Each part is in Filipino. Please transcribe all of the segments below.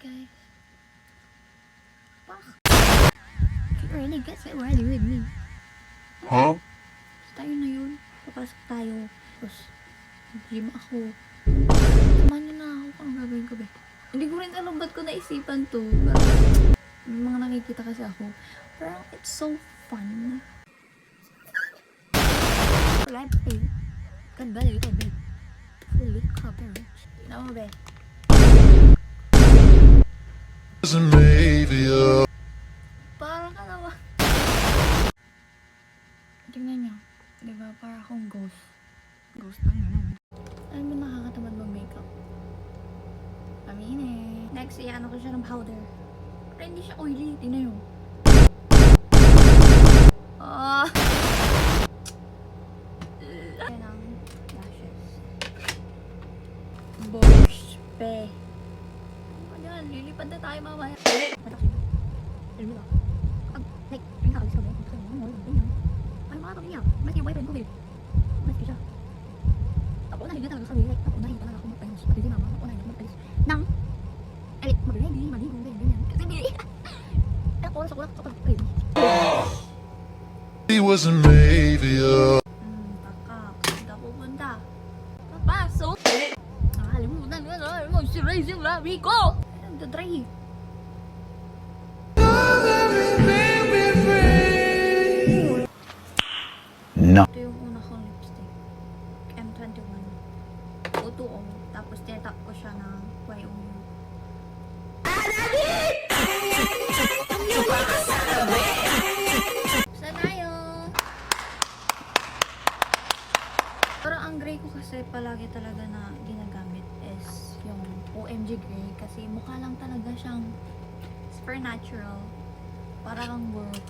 guys. Fuck. Get ready, guys. Get ready with me. Huh? Tayo na yun. Papasok tayo. Tapos, gym ako. Samahan niyo na ako kung gagawin ko ba. Hindi ko rin alam ba't ko naisipan to. Pero, may mga nakikita kasi ako. Pero, it's so fun. Live eh. Ganda dito, babe. Fully covered. Tignan mo, babe. Parang ka naman. Tingnan niyo. Diba? Parang akong ghost. Ghost lang yun. Alam mo, nakakatamad mag-makeup. Aminin. Next, iano ko siya ng powder. Pero hindi siya oily. Tingnan niyo. Ah! Yan ang lashes. Bosh. Pe. Ayan, lilipad na tayo mamaya. Alam mo na. Like, ay nakakalis ka ba? Ay, makakapag niya. Mas yung boyfriend ko, babe. Mas siya. Napunahin niya talaga kami. Like, napunahin talaga ako magpalis. Pati si mama, napunahin ako magpalis. Nang, mag-ready, maligo, ganyan. Kasi bili. Ay, oras ako lang kapag ready. He was a maybe. Taka. Saan ka pupunta? Papasok! Nakalimutan ko na. Moisturize yung labi ko! Nagdadry. No. Ito yung una kong lipstick. M21. O2O. Tapos tinatap ko siya ng YOU. Sanayo! Pero ang gray ko kasi palagi talaga na ginagamit is yung OMG gray kasi mukha lang talaga siyang super natural. Parang work.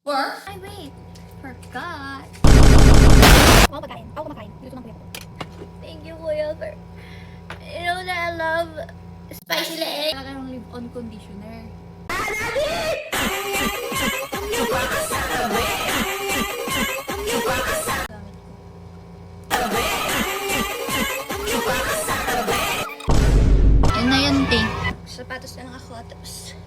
Work? Ay, wait! Forgot! Ako pagkain. Ako kumakain. Dito ng kuya ko. Thank you, kuya. You know that I love spicy leg. Talaga yung live-on conditioner. Yun na yun, te. Sapatos na lang ako. Tapos